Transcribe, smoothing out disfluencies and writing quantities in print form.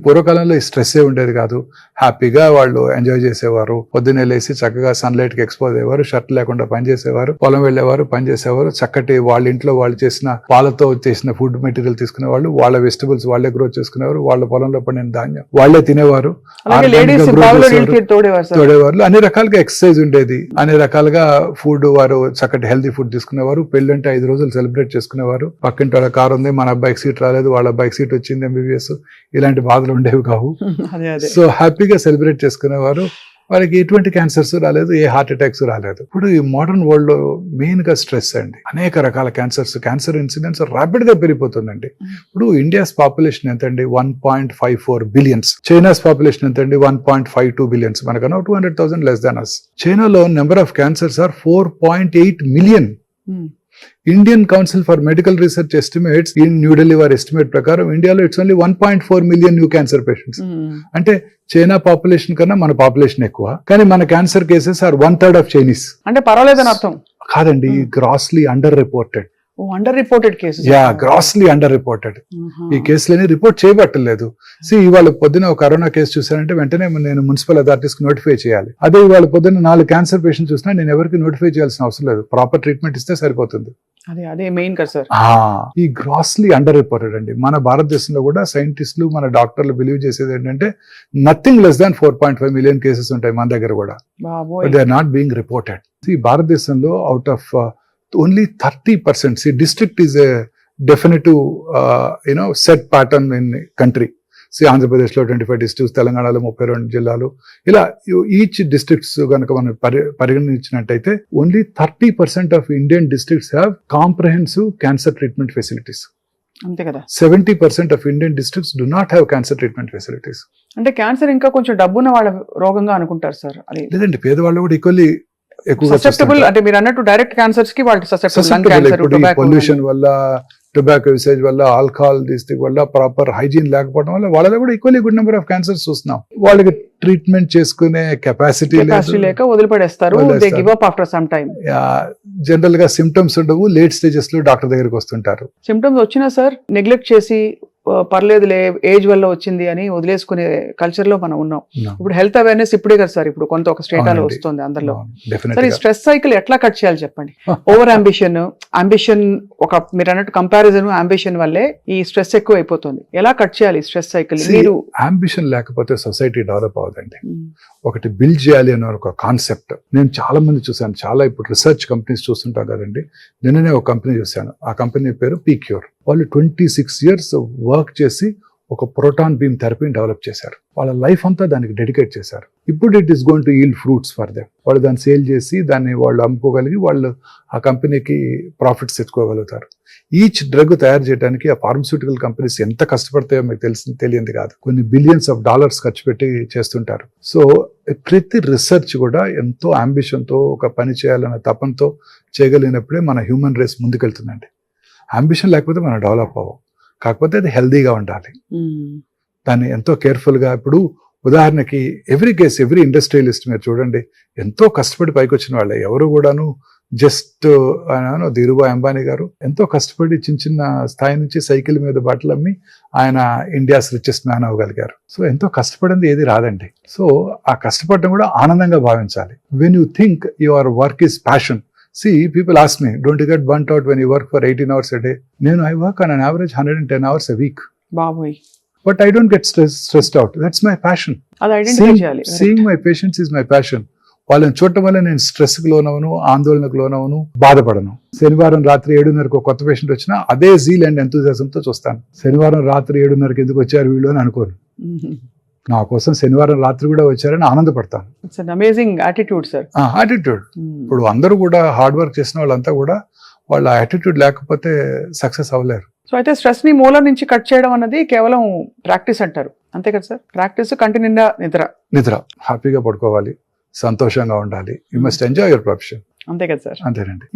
పూర్వకాలంలో ఈ స్ట్రెస్ ఉండేది కాదు, హ్యాపీగా వాళ్ళు ఎంజాయ్ చేసేవారు, పొద్దున్నే లేసి చక్కగా సన్లైట్ కి ఎక్స్పోజ్ అయ్యేవారు, షర్ట్ లేకుండా పని చేసేవారు, పొలం వెళ్లేవారు, పని చేసేవారు, చక్కటి వాళ్ళ ఇంట్లో వాళ్ళు చేసిన పాలతో చేసిన ఫుడ్ మెటీరియల్ తీసుకునేవాళ్ళు, వాళ్ళ వెజిటబుల్స్ వాళ్ళే గ్రో చేసుకునేవారు, వాళ్ళ పొలంలో పండిన ధాన్యం వాళ్ళే తినేవారు, తోడేవారు, అన్ని రకాలుగా ఎక్సర్సైజ్ ఉండేది, అన్ని రకాలుగా ఫుడ్ వారు చక్కటి హెల్తీ ఫుడ్ తీసుకునేవారు, పెళ్ళంటే 5 రోజులు సెలబ్రేట్ చేసుకునేవారు, పక్కింటి వాళ్ళ కారు ఉంది, మన అబ్బాయికి సీట్ రాలేదు, వాళ్ళ అబ్బాయికి సీట్ వచ్చింది MBBS, ఇలాంటి బాధలు ఉండేవి కావు. సో హ్యాపీగా సెలబ్రేట్ చేసుకునేవారు, వాళ్ళకి ఎటువంటి క్యాన్సర్స్ రాలేదు, ఏ హార్ట్ అటాక్స్ రాలేదు. ఇప్పుడు ఈ మోడర్న్ వరల్డ్ లో మెయిన్ గా స్ట్రెస్ అండి, అనేక రకాల క్యాన్సర్ ఇన్సిడెంట్స్ రాపిడ్ గా పెరిగిపోతుందండి. ఇప్పుడు ఇండియాస్ పాపులేషన్ ఎంతండి, 1.54 బిలియన్స్. చైనాస్ పాపులేషన్ ఎంతండి, 1.52 బిలియన్స్. మనకన్నా 200,000 లెస్ దాన్ అస్. చైనాలో number of cancers are 4.8 million. Indian Council for Medical Research estimates in New Delhi వారి ఎస్టిమేట్ ప్రకారం ఇండియాలో it's only 1.4 million new cancer patients. అంటే చైనా పాపులేషన్ కన్నా మన పాపులేషన్ ఎక్కువ, కానీ మన cancer cases are 1/3 of Chinese. అంటే పర్వాలేదని అర్థం కాదండి, grossly under reported. Grossly under reported. ఈ కేసులని రిపోర్ట్ చేయబట్టలేదు. ఇవాళ పొద్దున ఒక కరోనా కేసు చూసానంటే వెంటనే నేను మున్సిపల్ అథారిటీస్ కి నోటిఫై చేయాలి. అదే ఇవాళ పొద్దున్న 4 క్యాన్సర్ పేషెంట్ చూసినా నేను ఎవరికి నోటిఫై చేయాల్సిన అవసరం లేదు, ప్రాపర్ ట్రీట్మెంట్ ఇస్తే సరిపోతుంది. అదే మెయిన్ కదా సార్. ఈ గ్రాస్లీ అండర్ రిపోర్టెడ్ అండి. మన భారతదేశంలో కూడా సైంటిస్టులు, మన డాక్టర్లు బిలీవ్ చేసేది ఏంటంటే nothing less than 4.5 million cases ఉంటాయి మన దగ్గర కూడా, they are not being reported. భారతదేశంలో out of only 30%. See, district is a definitive, set pattern in country. See, Andhra Pradesh lo 25 districts, Telangana lo 32 జిల్లాలు, ఇలా ఈచ్ డిస్ట్రిక్ట్స్ కనుక మనం పరిగణించినట్టయితే only 30% of Indian districts have comprehensive cancer treatment facilities. అంతే కదా. 70% of Indian districts do not have cancer treatment facilities. అంటే cancer ఇంకా కొంచెం డబ్బున్న వాళ్ళ రోగంగా అనుకుంటారు సార్. అది లేదండి, పేదవాళ్ళు కూడా ఈక్వల్లీ ససెప్టబుల్. అంటే మీరు అన్నట్టు డైరెక్ట్ క్యాన్సర్స్ కి వాళ్ళు ససెప్టబుల్. పొల్యూషన్ వల్ల, టొబాకో యూసేజ్ వల్ల, ఆల్కహాల్ వల్ల, ప్రాపర్ హైజీన్ లేకపోవడం వల్ల వాళ్ళలో కూడా equally good number of cancers చూస్తున్నాం. వాళ్ళకి ట్రీట్మెంట్ చేసుకునే కెపాసిటీ లేక వదిలిపడేస్తారు. They give up after some time. General గా సిమ్టమ్స్ ఉండవు, లేట్ స్టేజెస్ లో డాక్టర్ దగ్గరికి వస్తుంటారు. సిమ్టమ్స్ వచ్చినా సార్ నెగ్లెక్ట్ చేసి పర్లేదులే ఏజ్ వల్ల వచ్చింది అని వదిలేసుకునే కల్చర్ లో మనం ఉన్నాం. ఇప్పుడు హెల్త్ అవేర్నెస్ ఇప్పుడే కదా సార్, ఇప్పుడు కొంత ఒక స్టేటాలో వస్తుంది అందరిలో. సార్, ఈ స్ట్రెస్ సైకిల్ ఎట్లా కట్ చేయాలి చెప్పండి. ఓవర్ అంబిషన్ ఒక మీరు అన్నట్టు కంపారిజన్ అంబిషన్ వల్లే ఈ స్ట్రెస్ ఎక్కువ అయిపోతుంది. ఎలా కట్ చేయాలి స్ట్రెస్ సైకిల్? మీరు అంబిషన్ లేకపోతే సొసైటీ డెవలప్ అవుతుంది. ఒకటి బిల్డ్ చేయాలి అనే ఒక కాన్సెప్ట్ నేను చాలా మంది చూసాను. చాలా ఇప్పుడు రీసెర్చ్ కంపెనీస్ చూస్తుంటాం కదండి. నిన్ననే ఒక కంపెనీ చూశాను, ఆ కంపెనీ పేరు పీక్యూర్. వాళ్ళు 26 years వర్క్ చేసి ఒక ప్రోటాన్ బీమ్ థెరపీని డెవలప్ చేశారు. వాళ్ళ లైఫ్ అంతా దానికి డెడికేట్ చేశారు. ఇప్పుడు it is going to yield fruits for them. వాళ్ళు దాన్ని సేల్ చేసి దాన్ని వాళ్ళు అమ్ముకోగలిగి వాళ్ళు ఆ కంపెనీకి ప్రాఫిట్స్ తెచ్చుకోగలుగుతారు. ఈచ్ డ్రగ్ తయారు చేయడానికి ఆ ఫార్మస్యూటికల్ కంపెనీస్ ఎంత కష్టపడతాయో మీకు తెలియదు కాదు. కొన్ని బిలియన్స్ ఆఫ్ డాలర్స్ ఖర్చు పెట్టి చేస్తుంటారు. సో ప్రతి రీసెర్చ్ కూడా ఎంతో అంబిషన్తో ఒక పని చేయాలన్న తపంతో చేయగలిగినప్పుడే మన హ్యూమన్ రేస్ ముందుకెళ్తుందండి. అంబిషన్ లేకపోతే మనం డెవలప్ అవ్వం. కాకపోతే అది హెల్దీగా ఉండాలి, దాన్ని ఎంతో కేర్ఫుల్గా. ఇప్పుడు ఉదాహరణకి ఎవ్రీ ఇండస్ట్రియలిస్ట్ మీరు చూడండి, ఎంతో కష్టపడి పైకి వచ్చిన వాళ్ళే. ఎవరు కూడాను జస్ట్ ధీరుభాయ్ అంబానీ గారు ఎంతో కష్టపడి చిన్న స్థాయి నుంచి సైకిల్ మీద బట్టలు అమ్మి ఆయన ఇండియాస్ రిచెస్ట్ మ్యాన్ అవ్వగలిగారు. సో ఎంతో కష్టపడింది ఏది రాదండి. సో ఆ కష్టపడడం కూడా ఆనందంగా భావించాలి. When you think your work is passion. See, people ask me, don't you get burnt out when you work for 18 hours a day? I work on an average 110 hours a week. Baboy. But I don't get stressed out. That's my passion. Seeing my patients is my passion. వాళ్ళని చూడటం వల్ల నేను స్ట్రెస్కి లోనవను, ఆందోళనకు లోనవను, బాధపడను. శనివారం రాత్రి 7:30 కొత్త patient వచ్చినా అదే జీల్ అండ్ ఎంతూజియాజంతో చూస్తాను. శనివారం రాత్రి 7:30 ఎందుకు వచ్చారు వీళ్ళు అని అనుకోను. నా కోసం శనివారం రాత్రి కూడా వచ్చారని ఆనందపడతాను. Amazing attitude sir. యాటిట్యూడ్. ఇప్పుడు అందరూ కూడా హార్డ్ వర్క్ చేసిన వాళ్ళంతా కూడా వాళ్ళ యాటిట్యూడ్ లేకపోతే సక్సెస్ అవ్వలేరు. సో అయితే స్ట్రెస్ ని మూలం నుంచి కట్ చేయడం అన్నది కేవలం ప్రాక్టీస్ అంటారు, అంతే కదా సార్? ప్రాక్టీస్, కంటి నిండా నిద్ర, హ్యాపీగా పడుకోవాలి, సంతోషంగా ఉండాలి. You must enjoy your profession. అంతే కదా సార్? అంతేనండి.